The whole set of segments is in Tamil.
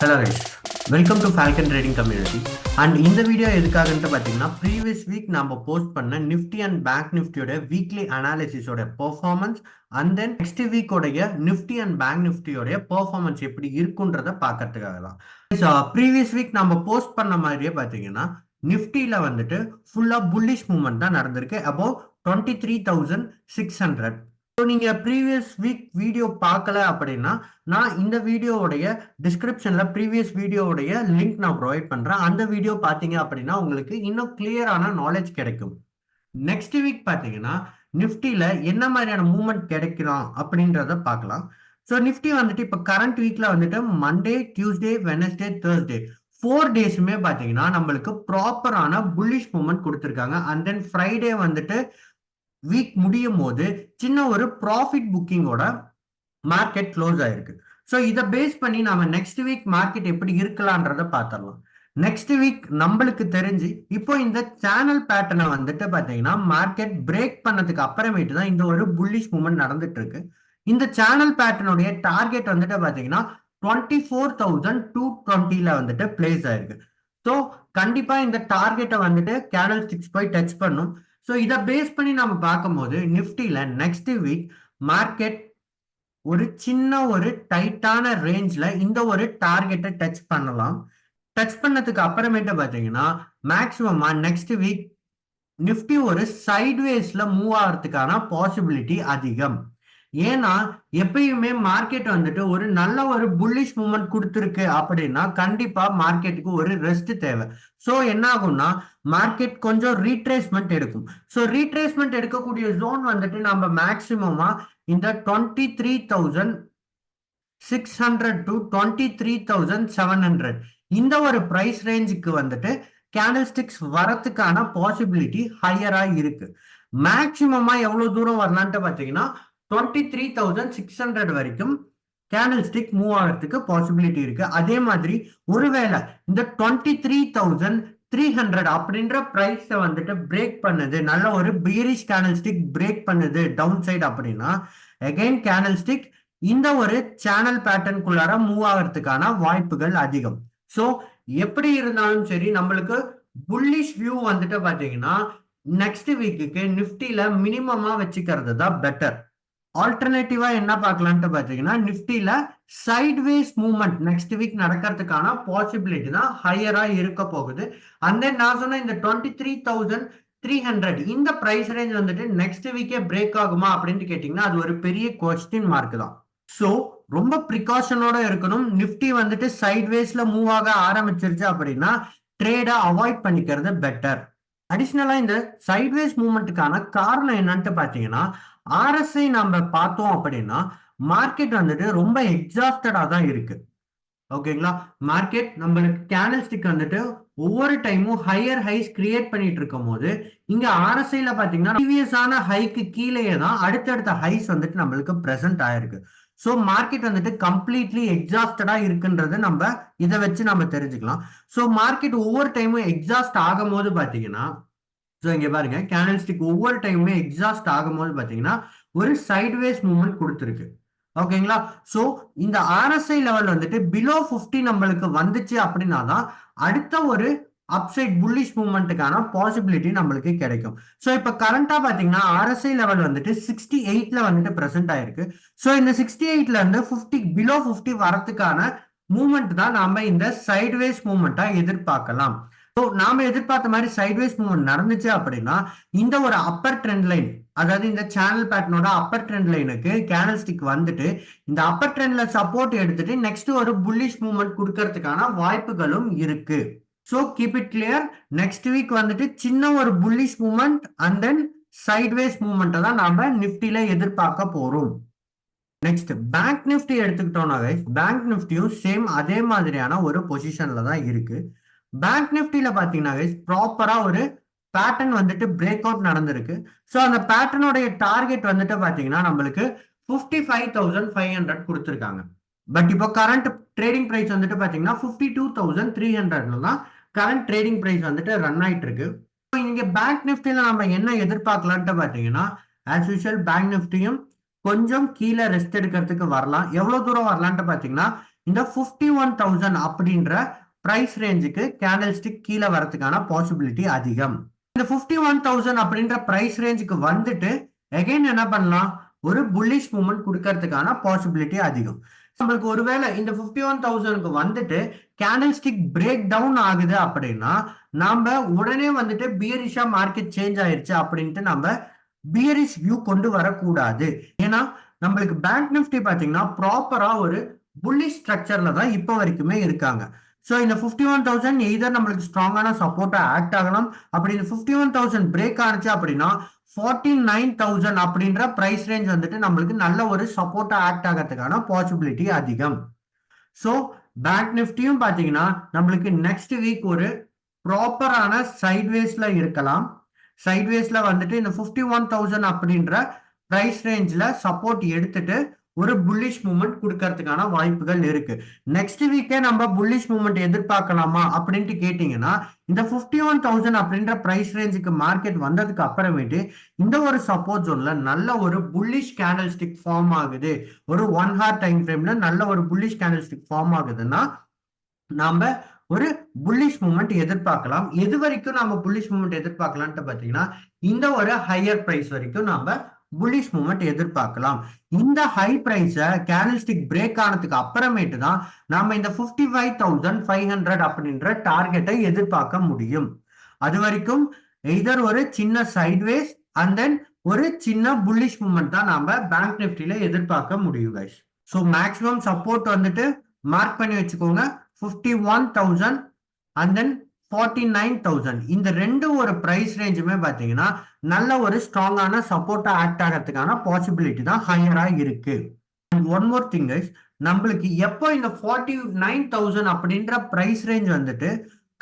Hello guys, welcome to Falcon Trading Community. And இந்த வீடியோ எதுக்காகன்ட்டு பார்த்தீங்கன்னா ப்ரீவியஸ் வீக் நம்ம போஸ்ட் பண்ண நிஃப்டி அண்ட் பேங்க் நிஃப்டியோட வீக்லி அனாலிசிஸோட பெர்ஃபார்மன்ஸ் அண்ட் தென் நெக்ஸ்ட் வீக்கோடைய நிஃப்டி அண்ட் பேங்க் நிஃப்டியோடைய பெர்ஃபார்மன்ஸ் எப்படி இருக்குன்றத பார்க்கறதுக்காக தான். ப்ரீவியஸ் வீக் நம்ம போஸ்ட் பண்ண மாதிரியே பார்த்தீங்கன்னா நிஃப்டியில் வந்துட்டு ஃபுல்லாக புல்லிஷ் மூவ்மெண்ட் தான் நடந்திருக்கு. அபோவ் 23,600. ஸோ நீங்கள் ப்ரீவியஸ் வீக் வீடியோ பார்க்கல அப்படின்னா நான் இந்த வீடியோவுடைய டிஸ்கிரிப்ஷனில் ப்ரீவியஸ் வீடியோவுடைய லிங்க் நான் ப்ரொவைட் பண்ணுறேன். அந்த வீடியோ பார்த்தீங்க அப்படின்னா உங்களுக்கு இன்னும் கிளியரான நாலேஜ் கிடைக்கும். நெக்ஸ்ட் வீக் பார்த்தீங்கன்னா நிஃப்டியில் என்ன மாதிரியான மூவ்மெண்ட் கிடைக்கலாம் அப்படின்றத பார்க்கலாம். ஸோ நிஃப்டி வந்துட்டு இப்போ கரண்ட் வீக்கில் வந்துட்டு மண்டே, டியூஸ்டே, வெனஸ்டே, தேர்ஸ்டே 4 டேஸுமே பார்த்தீங்கன்னா நம்மளுக்கு ப்ராப்பரான புல்லிஷ் மூவ்மெண்ட் கொடுத்துருக்காங்க. அண்ட் தென் ஃப்ரைடே வந்துட்டு வீக் முடியும் போது சின்ன ஒரு ப்ராஃபிட் புக்கிங்கோட மார்க்கெட் க்ளோஸ் ஆயிருக்கு. ஸோ இதை பேஸ் பண்ணி நாம நெக்ஸ்ட் வீக் மார்க்கெட் எப்படி இருக்கலான்றத பார்த்துடலாம். நெக்ஸ்ட் வீக் நம்மளுக்கு தெரிஞ்சு இப்போ இந்த சேனல் பேட்டர்னை வந்துட்டு பார்த்தீங்கன்னா மார்க்கெட் பிரேக் பண்ணதுக்கு அப்புறமேட்டு தான் இந்த ஒரு புல்லிஷ் மூவ்மெண்ட் நடந்துட்டு இருக்கு. இந்த சேனல் பேட்டர்னுடைய டார்கெட் வந்துட்டு பார்த்தீங்கன்னா 24,220 வந்துட்டு பிளேஸ் ஆயிருக்கு. ஸோ கண்டிப்பா இந்த டார்கெட்டை வந்துட்டு கேண்டல் ஸ்டிக்ஸ் போய் டச் பண்ணும். ஸோ இதை பேஸ் பண்ணி நம்ம பார்க்கும்போது நிஃப்டியில் நெக்ஸ்ட் வீக் மார்க்கெட் ஒரு சின்ன ஒரு டைட்டான ரேஞ்சில் இந்த ஒரு டார்கெட்டை டச் பண்ணலாம். டச் பண்ணதுக்கு அப்புறமேட்டு பார்த்தீங்கன்னா மேக்சிமமா நெக்ஸ்ட் வீக் நிஃப்டி ஒரு சைட்வேஸ்ல மூவ் ஆகிறதுக்கான பாசிபிலிட்டி அதிகம். ஏன்னா எப்பயுமே மார்க்கெட் வந்துட்டு ஒரு நல்ல ஒரு புல்லிஷ் மூவ்மெண்ட் கொடுத்துருக்கு அப்படின்னா கண்டிப்பா மார்க்கெட்டுக்கு ஒரு ரெஸ்ட் தேவை. ஸோ என்ன ஆகும்னா மார்க்கெட் கொஞ்சம் ரீட்ரேஸ்மெண்ட் எடுக்கும். ஸோ ரீட்ரேஸ்மெண்ட் எடுக்கக்கூடிய ஜோன் வந்துட்டு நம்ம மேக்சிமமா இந்த 23,600 to 23,700 இந்த ஒரு பிரைஸ் ரேஞ்சுக்கு வந்துட்டு கேண்டில் ஸ்டிக்ஸ் வரத்துக்கான பாசிபிலிட்டி ஹையரா இருக்கு. மேக்சிமமா எவ்வளவு தூரம் வரலான்ட்டு பாத்தீங்கன்னா 23,600 வரைக்கும் கேண்டில் ஸ்டிக் மூவ் ஆகிறதுக்கு பாசிபிலிட்டி இருக்கு. அதே மாதிரி ஒருவேளை இந்த 23,300 அப்படின்ற பிரைஸ் வந்துட்டு பிரேக் பண்ணுது, நல்ல ஒரு பீரிஷ் கேண்டில் ஸ்டிக் பிரேக் பண்ணுது டவுன் சைட் அப்படின்னா அகைன் கேண்டில் ஸ்டிக் இந்த ஒரு சேனல் பேட்டர்னுக்குள்ளார மூவ் ஆகிறதுக்கான வாய்ப்புகள் அதிகம். ஸோ எப்படி இருந்தாலும் சரி நம்மளுக்கு புல்லிஷ் வியூ வந்துட்டு பாத்தீங்கன்னா நெக்ஸ்ட் வீக்குக்கு நிஃப்டியில மினிமமா வச்சுக்கிறது தான் பெட்டர். ஆல்டர்னேட்டிவா என்ன பார்க்கலான்ட்டு பாத்தீங்கன்னா நிஃப்டியில சைட்வேஸ் மூவ்மெண்ட் நெக்ஸ்ட் வீக் நடக்கிறதுக்கான பாசிபிலிட்டி தான் ஹையரா இருக்க போகுது. அண்ட் தென் நான் சொன்ன இந்த 23,300 இந்த பிரைஸ் ரேஞ்ச் வந்துட்டு நெக்ஸ்ட் வீக்கே பிரேக் ஆகுமா அப்படின்னு கேட்டீங்கன்னா அது ஒரு பெரிய கொஸ்டின் மார்க் தான். ஸோ ரொம்ப ப்ரிகாஷனோட இருக்கணும். நிஃப்டி வந்துட்டு சைட்வேஸ்ல மூவ் ஆக ஆரம்பிச்சிருச்சு அப்படின்னா ட்ரேடை அவாய்ட் பண்ணிக்கிறது பெட்டர். அடிஷ்னலா இந்த சைட்வேஸ் மூவ்மெண்ட்டுக்கான காரணம் என்னன்ட்டு பாத்தீங்கன்னா ஆர்எஸ்ஐ நம்ம பார்த்தோம் அப்படின்னா மார்க்கெட் வந்துட்டு ரொம்ப எக்ஸாஸ்டடா தான் இருக்கு. ஓகேங்களா, மார்க்கெட் நம்மளுக்கு கேண்டில் ஸ்டிக் வந்துட்டு ஒவ்வொரு டைமும் ஹையர் ஹைஸ் கிரியேட் பண்ணிட்டு இருக்கும் போது இங்க ஆர்எஸ்ஐல பாத்தீங்கன்னா ப்ரீவியஸான ஹைக்கு கீழேயே தான் அடுத்தடுத்த ஹைஸ் வந்துட்டு நம்மளுக்கு பிரசன்ட் ஆயிருக்கு. ஸோ மார்க்கெட் வந்துட்டு கம்ப்ளீட்லி எக்ஸாஸ்டடா இருக்குன்றது நம்ம இதை வச்சு நம்ம தெரிஞ்சுக்கலாம். ஸோ மார்க்கெட் ஒவ்வொரு டைமும் எக்ஸாஸ்ட் ஆகும் போது பாத்தீங்கன்னா ஸோ இங்க பாருங்க கேண்டில் ஸ்டிக் ஒவ்வொரு டைமுமே எக்ஸாஸ்ட் ஆகும்போது பாத்தீங்கன்னா ஒரு சைட்வேஸ் மூவ்மெண்ட் கொடுத்துருக்கு. ஓகேங்களா, ஸோ இந்த ஆர்எஸ்ஐ லெவல் வந்துட்டு பிலோ 50 நம்மளுக்கு வந்துச்சு அப்படின்னா தான் அடுத்த ஒரு அப்சைட் புல்லிஷ் மூவ்மெண்ட்டுக்கான பாசிபிலிட்டி நம்மளுக்கு கிடைக்கும். ஸோ இப்போ கரண்டா பாத்தீங்கன்னா ஆர்எஸ்ஐ லெவல் வந்துட்டு 68ல வந்துட்டு பிரசன்ட் ஆயிருக்கு. ஸோ இந்த 68ல இருந்து 50 பிலோ 50 வரத்துக்கான மூவ்மெண்ட் தான் நாம இந்த சைட்வேஸ் மூவ்மெண்ட்டா எதிர்பார்க்கலாம். ஸோ நாம எதிர்பார்த்த மாதிரி சைட்வேஸ் மூவ்மெண்ட் நடந்துச்சு அப்படின்னா இந்த ஒரு அப்பர் ட்ரெண்ட் லைன், அதாவது இந்த சேனல் பேட்டர்னோட அப்பர் ட்ரெண்ட் லைனுக்கு கேண்டில் ஸ்டிக் வந்துட்டு இந்த அப்பர் ட்ரெண்ட்ல சப்போர்ட் எடுத்துட்டு நெக்ஸ்ட் ஒரு புல்லிஷ் மூவ்மெண்ட் கொடுக்கறதுக்கான வாய்ப்புகளும் இருக்கு. So keep it clear, next week வந்துட்டு சின்ன ஒரு bullish movement and then sideways மூவ்மெண்ட்டை தான் நாம நிஃப்டியில எதிர்பார்க்க போறோம். நெக்ஸ்ட் பேங்க் நிஃப்டி எடுத்துக்கிட்டோம்னா பேங்க் நிஃப்டியும் சேம் அதே மாதிரியான ஒரு பொசிஷன்ல தான் இருக்கு. பேங்க் நிஃப்டியில பாத்தீங்கன்னா ப்ராப்பரா ஒரு பேட்டர்ன் வந்துட்டு பிரேக் அவுட் நடந்திருக்கு. ஸோ அந்த பேட்டர்னுடைய டார்கெட் வந்துட்டு பாத்தீங்கன்னா நம்மளுக்கு 55,500 கொடுத்துருக்காங்க. பட் இப்போ கரண்ட் ட்ரேடிங் பிரைஸ் வந்துட்டு பாத்தீங்கன்னா 52,300 தான் கரண்ட் ட்ரேடிங் பிரைஸ் வந்துட்டு ரன் ஆயிட்டு இருக்கு. இங்க பேங்க் நிஃப்டியில நம்ம என்ன எதிர்பார்க்கலான்ட்டு பாத்தீங்கன்னா ஆஸ் யூஷுவல் பேங்க் நிஃப்டியும் கொஞ்சம் கீழே ரெஸ்ட் எடுக்கிறதுக்கு வரலாம். எவ்வளவு தூரம் வரலான்ட்டு பாத்தீங்கன்னா இந்த 51,000 அப்படின்ற பிரைஸ் ரேஞ்சுக்கு கேண்டில் ஸ்டிக் கீழே வரதுக்கான பாசிபிலிட்டி அதிகம். இந்த 51,000 அப்படின்ற பிரைஸ் ரேஞ்சுக்கு வந்துட்டு அகைன் என்ன பண்ணலாம், ஒரு புல்லிஷ் மூவ்மெண்ட் கொடுக்கறதுக்கான பாசிபிலிட்டி அதிகம். நம்மளுக்கு ஒருவேளை இந்த 51,000க்கு வந்துட்டு கேண்டில் ஸ்டிக் பிரேக் டவுன் ஆகுது அப்படின்னா நாம உடனே வந்துட்டு பியரிஷா மார்க்கெட் சேஞ்ச் ஆயிருச்சு அப்படின்ட்டு நம்ம பியரிஷ் வியூ கொண்டு வரக்கூடாது. ஏன்னா நம்மளுக்கு பேங்க் நிஃப்டி பாத்தீங்கன்னா ப்ராப்பரா ஒரு புல்லிஷ் ஸ்ட்ரக்சர்ல தான் இப்போ வரைக்குமே இருக்காங்க. ஸோ இந்த 51,000 எய்தர் நம்மளுக்கு ஸ்ட்ராங்கான சப்போர்ட்டா ஆக்ட் ஆகலாம். அப்படி இந்த 51,000 பிரேக் ஆனிச்சு அப்படின்னா 49,000 அப்படின்ற பிரைஸ் ரேஞ்ச் வந்துட்டு நம்மளுக்கு நல்ல ஒரு சப்போர்ட்டா ஆக்ட் ஆகிறதுக்கான பாசிபிலிட்டி அதிகம். ஸோ பேங்க் நிஃப்டியும் பாத்தீங்கன்னா நம்மளுக்கு நெக்ஸ்ட் வீக் ஒரு ப்ராப்பரான சைட்வேஸ்ல இருக்கலாம். சைட்வேஸ்ல வந்துட்டு இந்த 51,000 அப்படின்ற பிரைஸ் ரேஞ்ச்ல சப்போர்ட் எடுத்துட்டு ஒரு புல்லிஷ் மூவ்மெண்ட் கொடுக்கறதுக்கான வாய்ப்புகள் இருக்கு. நெக்ஸ்ட் வீக்கே நம்ம புல்லிஷ் மூவ்மெண்ட் எதிர்பார்க்கலாமா அப்படின்ட்டு கேட்டீங்கன்னா இந்த 51,000 அப்படின்ற பிரைஸ் ரேஞ்சுக்கு மார்க்கெட் வந்ததுக்கு அப்புறமேட்டு இந்த ஒரு சப்போர்ட் ஜோன்ல நல்ல ஒரு புல்லிஷ் கேண்டில் ஸ்டிக் ஃபார்ம் ஆகுது, ஒரு 1 ஹவர் டைம் ஃப்ரேம்ல நல்ல ஒரு புல்லிஷ் கேண்டில் ஸ்டிக் ஃபார்ம் ஆகுதுன்னா நாம ஒரு புல்லிஷ் மூவ்மெண்ட் எதிர்பார்க்கலாம். எது வரைக்கும் நாம புல்லிஷ் மூவ்மெண்ட் எதிர்பார்க்கலாம்னு பாத்தீங்கன்னா இந்த ஒரு ஹையர் பிரைஸ் வரைக்கும் நாம புல்லிஷ் மூவ்மெண்ட் எதிர்பார்க்கலாம். இந்த ஹை பிரைஸ கேண்டில் ஸ்டிக் பிரேக் ஆனதுக்கு அப்புறமேட்டு தான் நாம இந்த 55,500 அப்படின்ற டார்கெட்டை எதிர்பார்க்க முடியும். அது வரைக்கும் எய்தர் ஒரு சின்ன சைட்வேஸ் அண்ட் தென் ஒரு சின்ன புல்லிஷ் மூவ்மெண்ட் தான் நாம பேங்க் நிஃப்டில எதிர்பார்க்க முடியும் கைஸ். ஸோ மேக்ஸிமம் சப்போர்ட் வந்துட்டு மார்க் பண்ணி வச்சுக்கோங்க 51,000 அண்ட் தென் 49,000. இந்த ரெண்டு ஒரு பிரைஸ் ரேஞ்சுமே பாத்தீங்கன்னா நல்ல ஒரு ஸ்ட்ராங்கான சப்போர்ட்டா ஆக்ட் ஆகிறதுக்கான பாசிபிலிட்டி தான் ஹையரா இருக்கு. ஒன் மோர் திங் கைஸ், நம்மளுக்கு எப்போ இந்த 49,000 அப்படின்ற பிரைஸ் ரேஞ்ச் வந்துட்டு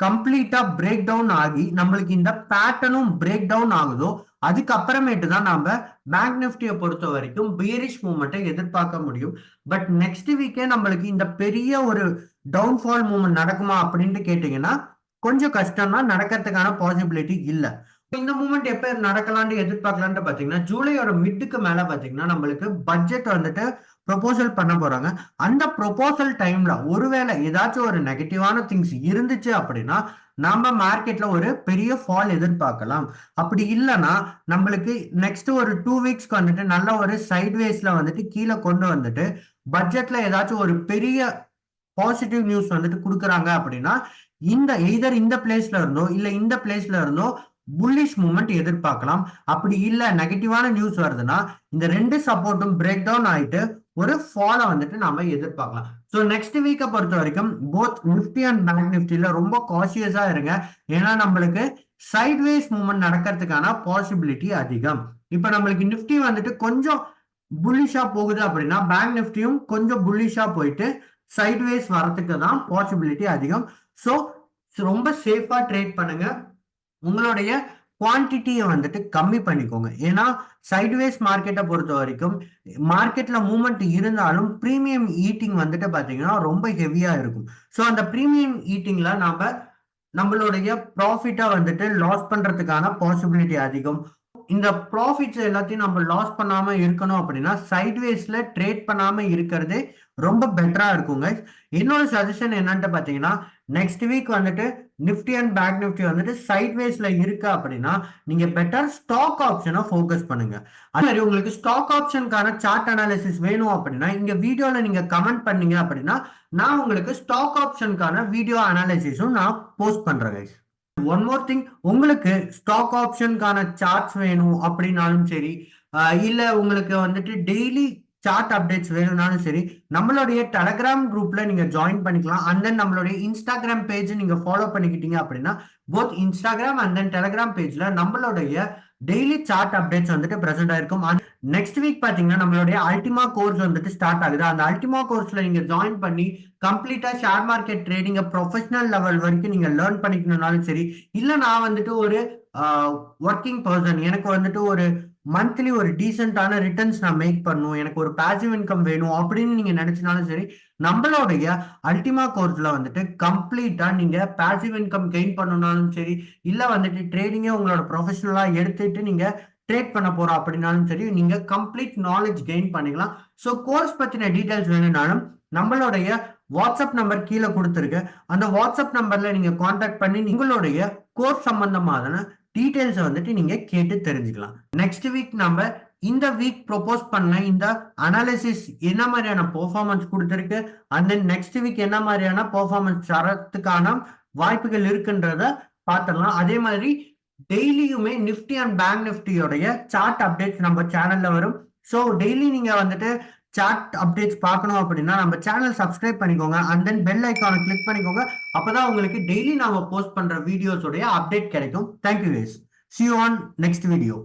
கம்ப்ளீட்டா பிரேக் டவுன் ஆகி நம்மளுக்கு இந்த பேட்டர்னும் பிரேக் டவுன் ஆகுதோ அதுக்கப்புறமேட்டு தான் நாம பேங்க் நிஃப்டியை பொறுத்த வரைக்கும் பியரிஷ் மூவ்மெண்ட்டை எதிர்பார்க்க முடியும். பட் நெக்ஸ்ட் வீக்கே நம்மளுக்கு இந்த பெரிய ஒரு டவுன்ஃபால் மூவ்மெண்ட் நடக்குமா அப்படின்ட்டு கேட்டீங்கன்னா கொஞ்சம் கஷ்டம் தான், நடக்கிறதுக்கான பாசிபிலிட்டி இல்ல. இந்த மூவ்மெண்ட் எப்ப நடக்கலாம்னு எதிர்பார்க்கலாம்னு பாத்தீங்கன்னா ஜூலையோட மிட்டுக்கு மேல பாத்தீங்கன்னா நம்மளுக்கு பட்ஜெட் வந்துட்டு ப்ரொபோசல் பண்ண போறாங்க. அந்த ப்ரொபோசல் டைம்ல ஒருவேளை ஏதாச்சும் ஒரு நெகட்டிவான திங்ஸ் இருந்துச்சு அப்படின்னா நாம மார்க்கெட்ல ஒரு பெரிய ஃபால் எதிர்பார்க்கலாம். அப்படி இல்லைன்னா நம்மளுக்கு நெக்ஸ்ட் ஒரு 2 வீக்ஸ்க்கு வந்துட்டு நல்ல ஒரு சைட்வேஸ்ல வந்துட்டு கீழே கொண்டு வந்துட்டு பட்ஜெட்ல ஏதாச்சும் ஒரு பெரிய பாசிட்டிவ் நியூஸ் வந்துட்டு கொடுக்குறாங்க அப்படின்னா இந்த எய்தர் இந்த பிளேஸ்ல இருந்தோ இல்ல இந்த பிளேஸ்ல இருந்தோ புல்லிஷ் மூவ்மெண்ட் எதிர்பார்க்கலாம். அப்படி இல்ல நெகட்டிவான நியூஸ் வருதுன்னா இந்த ரெண்டு சப்போர்ட்டும் பிரேக் டவுன் ஆயிட்டு ஒரு ஃபால வந்துட்டு நாம எதிர்பார்க்கலாம். ஸோ நெக்ஸ்ட் வீக்கை பொறுத்த வரைக்கும் போத் நிஃப்டி அண்ட் பேங்க் நிஃப்டில ரொம்ப காஷியஸா இருங்க. ஏன்னா நம்மளுக்கு சைட்வேஸ் மூவ்மெண்ட் நடக்கிறதுக்கான பாசிபிலிட்டி அதிகம். இப்ப நம்மளுக்கு நிஃப்டி வந்துட்டு கொஞ்சம் புல்லிஷா போகுது அப்படின்னா பேங்க் நிஃப்டியும் கொஞ்சம் புல்லிஷா போயிட்டு சைட்வேஸ் வரதுக்கு தான் பாசிபிலிட்டி அதிகம். ஸோ ரொம்ப சேஃபா ட்ரேட் பண்ணுங்க. உங்களுடைய குவான்டிட்டியை வந்துட்டு கம்மி பண்ணிக்கோங்க. ஏன்னா சைட்வேஸ் மார்க்கெட்டை பொறுத்த வரைக்கும் மார்க்கெட்ல மூவ்மெண்ட் இருந்தாலும் பிரீமியம் ஈட்டிங் வந்துட்டு பாத்தீங்கன்னா ரொம்ப ஹெவியா இருக்கும். ஸோ அந்த பிரீமியம் ஈட்டிங்ல நாம நம்மளுடைய ப்ராஃபிட்டா வந்துட்டு லாஸ் பண்றதுக்கான பாசிபிலிட்டி அதிகம். இந்த ப்ராஃபிட்ஸ் எல்லாத்தையும் நம்ம லாஸ் பண்ணாம இருக்கணும் அப்படின்னா சைட்வேஸ்ல ட்ரேட் பண்ணாம இருக்கிறது ரொம்ப பெட்டரா இருக்குங்க. என்னோட சஜஷன் என்னன்னு பாத்தீங்கன்னா நெக்ஸ்ட் வீக் வந்துட்டு நிஃப்டி அண்ட் பேங்க் நிஃப்டி வந்துட்டு சைட்வேஸ்ல இருக்கு அப்படின்னா நீங்க பெட்டர் ஸ்டாக் ஆப்ஷனை ஃபோக்கஸ் பண்ணுங்க. அதே மாதிரி உங்களுக்கு ஸ்டாக் ஆப்ஷனுக்கான சார்ட் அனாலிசிஸ் வேணும் அப்படின்னா இங்க வீடியோல நீங்க கமெண்ட் பண்ணீங்க அப்படின்னா நான் உங்களுக்கு ஸ்டாக் ஆப்ஷனுக்கான வீடியோ அனாலிசிஸும் நான் போஸ்ட் பண்றேன். ஒன் மோர் திங், உங்களுக்கு ஸ்டாக் ஆப்ஷனுக்கான சார்ட்ஸ் வேணும் அப்படின்னாலும் சரி இல்ல உங்களுக்கு வந்துட்டு டெய்லி சார்ட் அப்டேட்ஸ் வேணும்னாலும் சரி நம்மளுடைய டெலகிராம் குரூப்ல நீங்க ஜாயின் பண்ணிக்கலாம். அண்ட் தென் நம்மளுடைய இன்ஸ்டாகிராம் பேஜ் நீங்க ஃபாலோ பண்ணிக்கிட்டீங்க அப்படின்னா both Instagram and then Telegram பேஜ்ல நம்மளுடைய டெய்லி சார்ட் அப்டேட்ஸ் வந்துட்டு பிரசென்ட் ஆயிருக்கும். நெக்ஸ்ட் வீக் பாத்தீங்கன்னா நம்மளுடைய அல்டிமா கோர்ஸ் வந்துட்டு ஸ்டார்ட் ஆகுது. அந்த அல்டிமா கோர்ஸ்ல நீங்க ஜாயின் பண்ணி கம்ப்ளீட்டா share market trading professional level வரைக்கும் நீங்க லேர்ன் பண்ணிக்கணும்னாலும் சரி இல்ல நான் வந்துட்டு ஒரு ஒர்க்கிங் பர்சன் எனக்கு வந்துட்டு ஒரு மந்த்லி ஒரு டீசென்டான ரிட்டர்ன்ஸ் நான் மேக் பண்ணும், எனக்கு ஒரு பாசிவ் இன்கம் வேணும் அப்படின்னு நீங்க நினைச்சினாலும் சரி நம்மளுடைய அல்டிமா கோர்ஸ்ல வந்துட்டு கம்ப்ளீட்டா நீங்க பாசிவ் இன்கம் கெயின் பண்ணணும்னாலும் சரி இல்ல வந்துட்டு ட்ரேடிங்கே உங்களோட ப்ரொஃபஷனலா எடுத்துட்டு நீங்க ட்ரேட் பண்ண போறோம் அப்படின்னாலும் சரி நீங்க கம்ப்ளீட் நாலேஜ் கெயின் பண்ணிக்கலாம். ஸோ கோர்ஸ் பத்தின டீடைல்ஸ் வேணும்னாலும் நம்மளுடைய வாட்ஸ்அப் நம்பர் கீழே கொடுத்துருக்கேன். அந்த வாட்ஸ்அப் நம்பர்ல நீங்க காண்டாக்ட் பண்ணி உங்களுடைய கோர்ஸ் சம்பந்தமான டீடைல்ஸை வந்துட்டு நீங்க கேட்டு தெரிஞ்சுக்கலாம். நெக்ஸ்ட் வீக் நம்ம இந்த வீக் ப்ரொபோஸ் பண்ண இந்த அனாலிசிஸ் என்ன மாதிரியான பெர்ஃபார்மன்ஸ் கொடுத்துருக்கு, அண்ட் தென் நெக்ஸ்ட் வீக் என்ன மாதிரியான பெர்ஃபார்மன்ஸ் தரத்துக்கான வாய்ப்புகள் இருக்குன்றத பார்த்துடலாம். அதே மாதிரி டெய்லியுமே நிஃப்டி அண்ட் பேங்க் நிஃப்டியோடைய சார்ட் அப்டேட்ஸ் நம்ம சேனல்ல வரும். ஸோ டெய்லி நீங்க வந்துட்டு சார்ட் அப்டேட்ஸ் பார்க்கணும் அப்படின்னா நம்ம சேனல் சப்ஸ்கிரைப் பண்ணிக்கோங்க, அண்ட் தென் பெல் ஐக்கானை கிளிக் பண்ணிக்கோங்க. அப்பதான் உங்களுக்கு டெய்லி நாம போஸ்ட் பண்ற வீடியோஸோடைய அப்டேட் கிடைக்கும். Thank you guys. See you on next video.